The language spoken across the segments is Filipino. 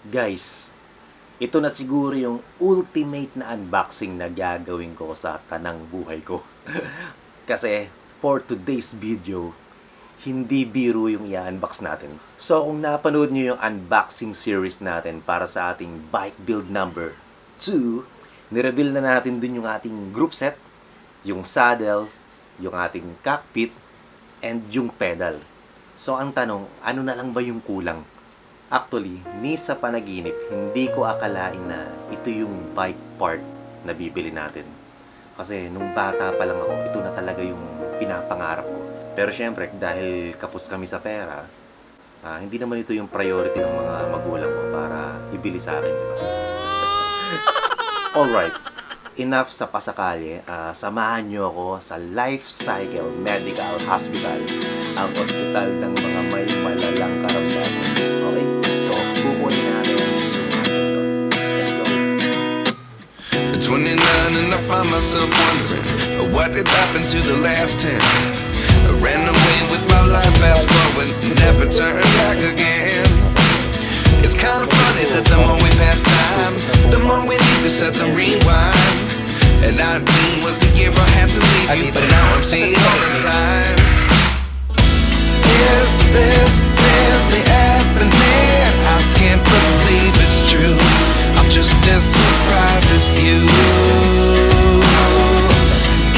Guys, ito na siguro yung ultimate na unboxing na gagawin ko sa tanang buhay ko. Kasi for today's video, hindi biro yung i-unbox natin. So kung napanood nyo yung unboxing series natin para sa ating bike build number 2, nireveal na natin dun yung ating group set, yung saddle, yung ating cockpit, and yung pedal. So ang tanong, ano na lang ba yung kulang? Actually, ni sa panaginip, hindi ko akalain na ito yung bike part na bibili natin. Kasi nung bata pa lang ako, ito na talaga yung pinapangarap ko. Pero syempre, dahil kapos kami sa pera, hindi naman ito yung priority ng mga magulang ko para ibili sa akin, di ba? Alright, enough sa pasakali. Samahan nyo ako sa Life Cycle Medical Hospital, ang ospital ng mga may malalang karamdaman. Okay? So, kukunin natin yung let's go. 29 and I find myself wondering what did happen to the last 10. I ran away with my life, fast forward, never turn back again. It's kind of funny that the more we pass time, the more we need to set the rewind. And 19 was the year I had to leave you, but now I'm seeing all the signs. Is this really happening? I can't believe it's true. I'm just as surprised as you.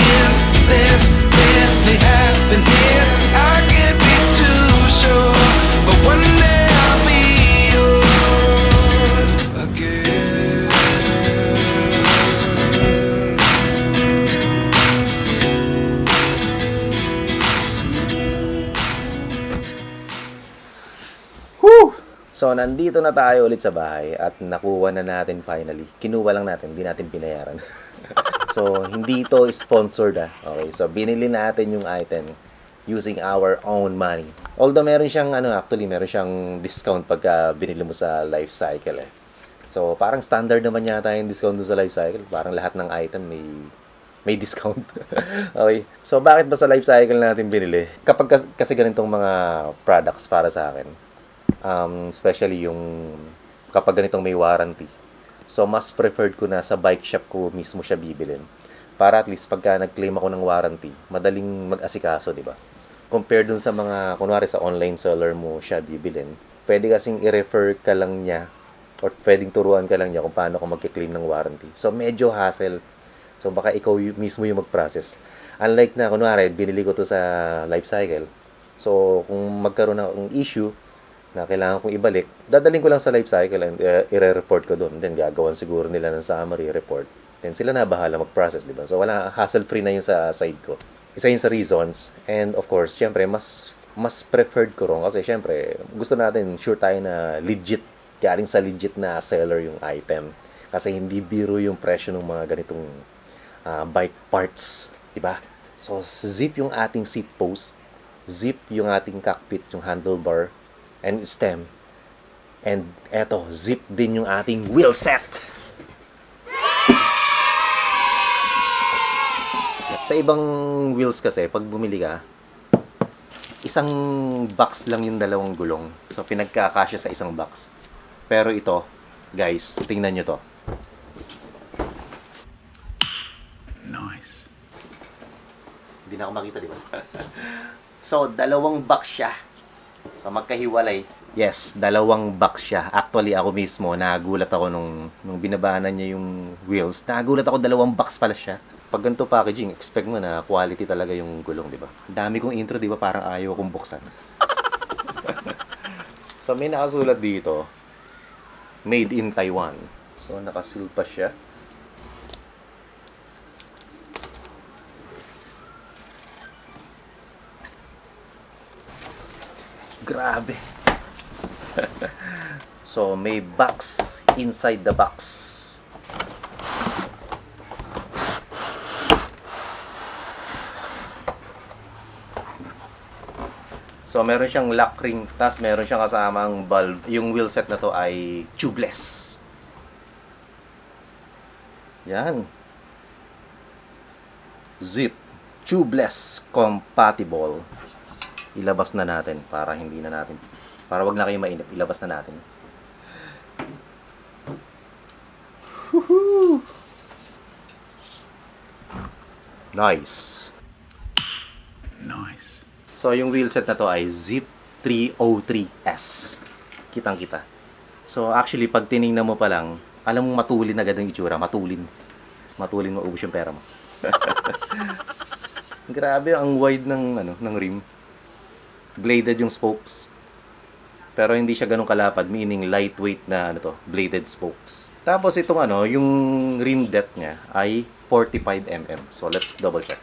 Is this really happening? I can't be too sure, but one day I'll be yours again. Whew! So, nandito na tayo ulit sa bahay at nakuha na natin finally. Kinuha lang natin, hindi natin binayaran. So, hindi ito sponsored Okay, so binili natin yung item using our own money. Although meron siyang, meron siyang discount pagka binili mo sa Life Cycle So, parang standard naman yata yung discount sa Life Cycle. Parang lahat ng item may discount. Okay. So, bakit ba sa Life Cycle natin binili? Kapag kasi ganitong mga products para sa akin, especially yung kapag ganitong may warranty. So, mas preferred ko na sa bike shop ko mismo siya bibilin. Para at least pagka nag-claim ako ng warranty, madaling mag-asikaso, di ba? Compare dun sa mga, kunwari sa online seller mo siya bibilin, pwede kasing i-refer ka lang niya or pwedeng turuan ka lang niya kung paano ka mag-claim ng warranty. So, medyo hassle. So, baka ikaw mismo yung mag-process. Unlike na, kunwari, binili ko to sa Life Cycle. So, kung magkaroon ng issue na kailangan kong ibalik, dadaling ko lang sa Life Cycle and i-report ko doon. Then, gagawan siguro nila ng summary report. Then, sila na bahala mag-process, di ba? So, wala, hassle-free na yung sa side ko. Isa yun sa reasons. And, of course, syempre, mas preferred ko rin. Kasi, syempre, gusto natin, sure tayo na legit, galing sa legit na seller yung item. Kasi, hindi biro yung presyo ng mga ganitong bike parts. Diba? So, zip yung ating seat post. Zip yung ating cockpit, yung handlebar, and stem. And eto, zip din yung ating wheel set. Sa ibang wheels kasi, pag bumili ka, isang box lang yung dalawang gulong. So, pinagkakasya sa isang box. Pero ito, guys, tingnan nyo to. Nice. Hindi na ako makita, di ba? So, dalawang box siya. So, magkahiwalay. Yes, dalawang box siya. Actually, ako mismo, nagulat ako nung binabaanan niya yung wheels. Nagulat ako, dalawang box pala siya. Pag ganito packaging, expect mo na quality talaga yung gulong, di ba? Dami kong intro, di ba? Parang ayaw kong buksan. So, may nakasulat dito, Made in Taiwan. So, nakasil pa siya. Grabe. So, may box inside the box. So, meron siyang lock ring, tas meron siyang kasamang valve. Yung wheel set na to ay tubeless. Yan. Zip. Tubeless compatible. Ilabas na natin para hindi na natin, para wag na kayo mainip, ilabas na natin. Nice. Nice. So, yung wheelset na to ay Zip 303S. Kitang-kita. So, actually, pag tinignan mo pa lang, alam mong matulin agad ang itsura. Matulin. Matulin, maubos yung pera mo. Grabe, ang wide ng rim. Bladed yung spokes. Pero hindi siya ganun kalapad, meaning lightweight na bladed spokes. Tapos itong yung rim depth niya ay 45 mm. So, let's double check.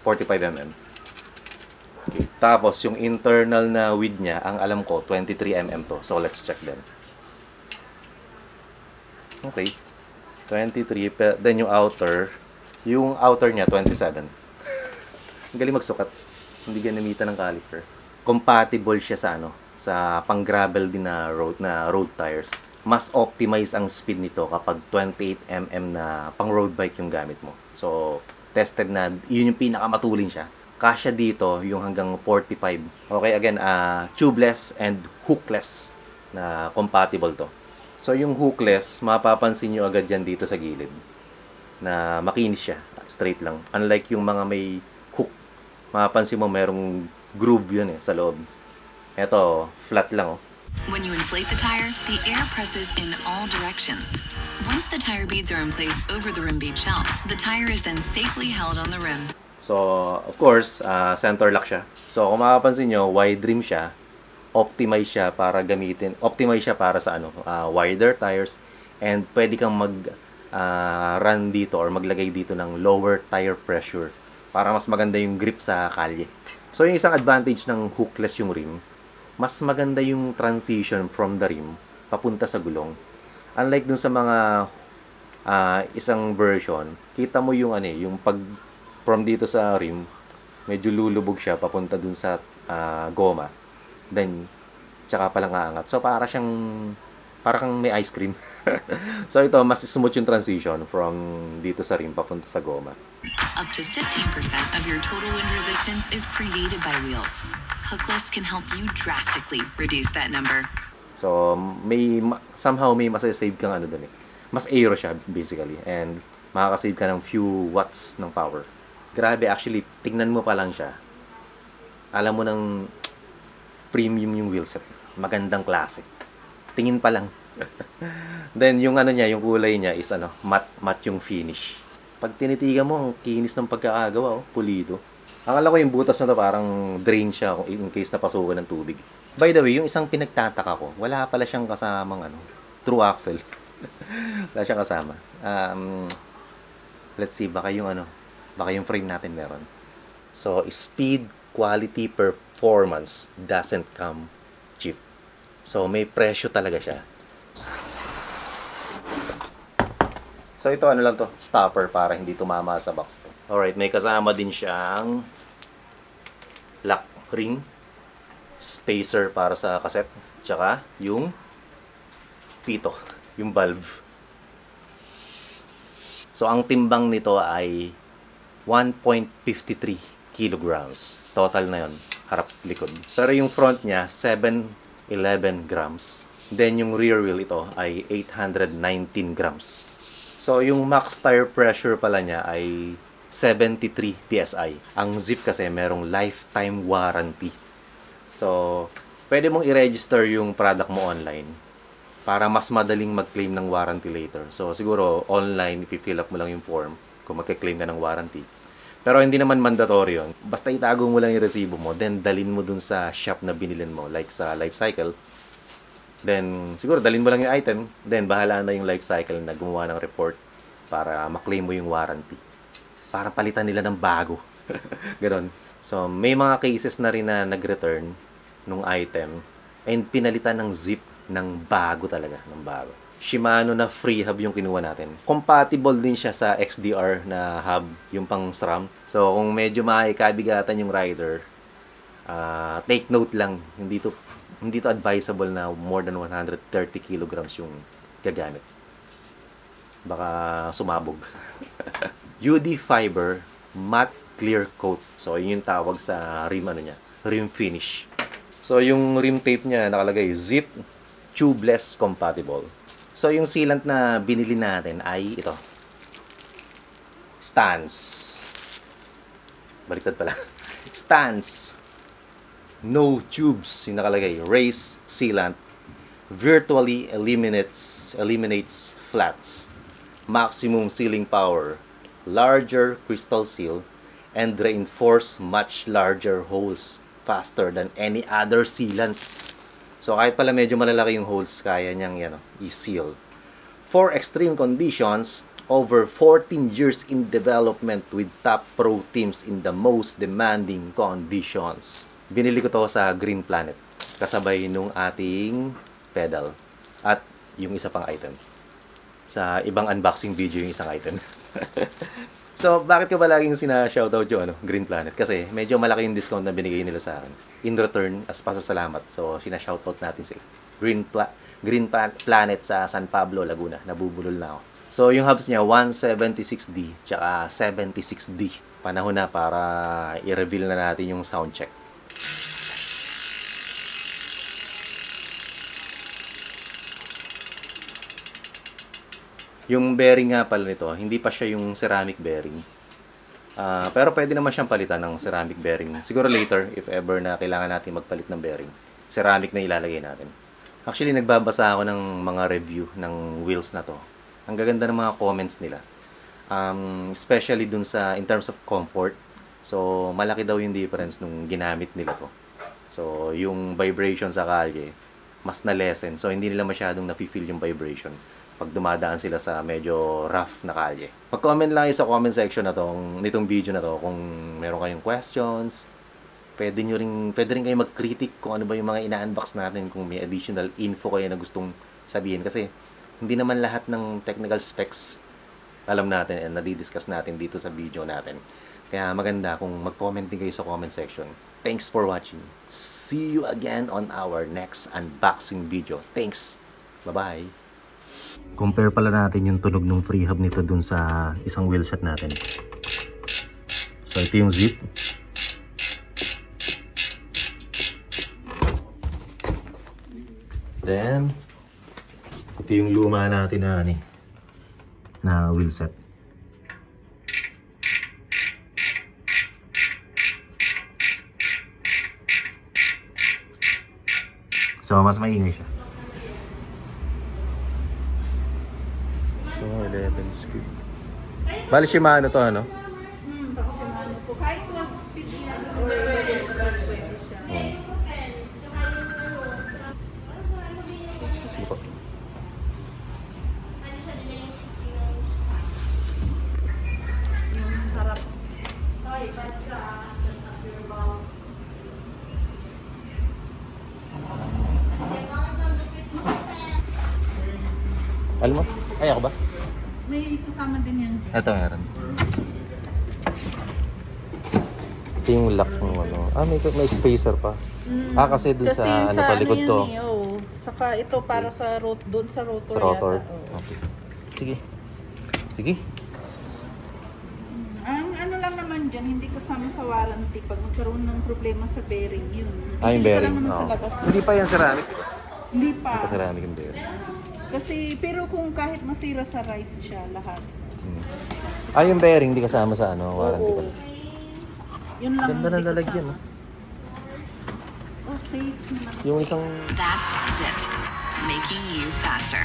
45 mm. Okay. Tapos, yung internal na width niya, ang alam ko, 23 mm to. So, let's check din. Okay. 23. Then, yung outer niya, 27. Ang galing magsukat. Hindi ginamitan ng caliper. Compatible siya sa pang-gravel din na road tires. Mas optimize ang speed nito kapag 28 mm na pang-road bike yung gamit mo. So, tested na, yun yung pinakamatulin siya. Kasya dito yung hanggang 45. Okay, again, tubeless and hookless na compatible to. So, yung hookless, mapapansin nyo agad yan dito sa gilid na makinis siya, straight lang. Unlike yung mga may hook, mapapansin mo merong groove yun sa loob. Ito, flat lang. When you inflate the tire, the air presses in all directions. Once the tire beads are in place over the rim bead shelf, the tire is then safely held on the rim. So, of course, center lock siya. So, kung makapansin nyo, wide rim siya. Optimize siya para sa wider tires. And pwede kang run dito or maglagay dito ng lower tire pressure para mas maganda yung grip sa kalye. So, yung isang advantage ng hookless yung rim, mas maganda yung transition from the rim papunta sa gulong. Unlike dun sa mga isang version, kita mo yung yung pag from dito sa rim, medyo lulubog siya papunta dun sa goma. Then, tsaka palang aangat. So, para kang may ice cream. So, ito, mas smooth yung transition from dito sa rim papunta sa goma. Up to 15% of your total wind resistance is created by wheels. Hookless can help you drastically reduce that number. So, somehow may masasave kang dun Mas aero siya, basically. And, makakasave ka ng few watts ng power. Grabe, actually, tignan mo pa lang siya. Alam mo ng premium yung wheelset. Magandang klase. Tingin pa lang. Then, yung yung kulay niya is matte yung finish. Pag tinitigan mo, ang kinis ng pagkakagawa, pulido. Ang alam ko yung butas na to parang drain siya in case napasukan ng tubig. By the way, yung isang pinagtataka ko, wala pala siyang kasamang true axle. Wala siyang kasama. Let's see, baka yung frame natin meron. So, speed, quality, performance doesn't come cheap. So, may presyo talaga siya. So, ito lang to, stopper para hindi tumama sa box to. Alright, may kasama din siyang lock ring, spacer para sa cassette, tsaka yung pito, yung valve. So, ang timbang nito ay 1.53 kilograms. Total na yon, harap likod. Pero yung front niya, 711 grams. Then, yung rear wheel ito ay 819 grams. So, yung max tire pressure pala niya ay 73 PSI. Ang Zip kasi merong lifetime warranty. So, pwede mong i-register yung product mo online para mas madaling mag-claim ng warranty later. So, siguro online, ipi-fill up mo lang yung form kung magka-claim ka ng warranty. Pero hindi naman mandatory yun. Basta itago mo lang yung resibo mo, then dalin mo dun sa shop na binilin mo, like sa Lifecycle. Then, siguro dalin mo lang yung item, then bahala na yung Lifecycle na gumawa ng report para maklaim mo yung warranty. Para palitan nila ng bago. Ganon. So, may mga cases na rin na nag-return nung item and pinalitan ng Zip ng bago talaga, ng bago. Shimano na free hub yung kinuha natin. Compatible din siya sa XDR na hub, yung pang SRAM. So, kung medyo maikabigatan yung rider, take note lang, hindi to advisable na more than 130 kilograms yung gagamit. Baka sumabog. UD Fiber Matte Clear Coat. So, yun yung tawag sa rim rim finish. So, yung rim tape niya nakalagay Zip Tubeless Compatible. So, yung sealant na binili natin ay ito. Stance. Baliktad pala. Stance. No tubes yung nakalagay. Race sealant. Virtually eliminates flats. Maximum sealing power. Larger crystal seal. And reinforce much larger holes. Faster than any other sealant. So kahit pala medyo malalaki yung holes, kaya niyang i-seal. For extreme conditions, over 14 years in development with top pro teams in the most demanding conditions. Binili ko to sa Green Planet. Kasabay nung ating pedal. At yung isa pang item. Sa ibang unboxing video yung isang item. So, bakit ko ba laging sina-shoutout yung Green Planet? Kasi medyo malaki yung discount na binigay nila sa akin. In return, as pasasalamat. So, sina-shoutout natin si Green Planet sa San Pablo, Laguna. Nabubulol na ako. So, yung hubs niya, 176D, tsaka 76D. Panahon na para i-reveal na natin yung sound check. Yung bearing nga pala nito, hindi pa siya yung ceramic bearing. Pero pwede naman siyang palitan ng ceramic bearing. Siguro later, if ever na kailangan natin magpalit ng bearing, ceramic na ilalagay natin. Actually, nagbabasa ako ng mga review ng wheels na to. Ang gaganda ng mga comments nila. Especially dun sa, in terms of comfort. So, malaki daw yung difference nung ginamit nila to. So, yung vibration sa kalye, mas na-lessen. So, hindi nila masyadong nafe-feel yung vibration pag dumadaan sila sa medyo rough na kalye. Mag-comment lang kayo sa comment section na to, nitong video na to, kung meron kayong questions. Pwede rin kayo mag-critic kung ano ba yung mga ina-unbox natin, kung may additional info kayo na gustong sabihin. Kasi hindi naman lahat ng technical specs alam natin and nadidiscuss natin dito sa video natin. Kaya maganda kung mag-comment din kayo sa comment section. Thanks for watching. See you again on our next unboxing video. Thanks! Bye-bye! Compare pala natin yung tunog ng free hub nito dun sa isang wheelset natin. So ito yung zip. Then ito yung luma natin na wheelset. So mas maingay siya. So 11 speed. Bali Shimano to Baka Shimano po. Kahit 12 speed yan or 11 speed pwede siya. Sige po. Yung harap. Alam mo? Ay ako ba? May kasama din yan. Ito meron. Ito yung lock ng may spacer pa. Kasi dun Kasi sa palikod yan to. Saka ito para sa doon sa rotor. Sa rotor. Yata, oo. Okay. Sige. Sige. Ang ano lang naman dyan, hindi kasama sa warranty pag magkaroon ng problema sa bearing yun. Yung Hindi ka bearing. lang naman sa Oo. labas. Hindi pa yan ceramic. Hindi pa. Hindi pa ceramic yung bearing. Kasi, pero kung kahit masira sa right siya, lahat. Yung bearing hindi kasama sa warranty Oo. pala. Yun lang Ganda ng hindi lalagyan. kasama. Oh, safe naman. Yung isang That's Zip, making you faster.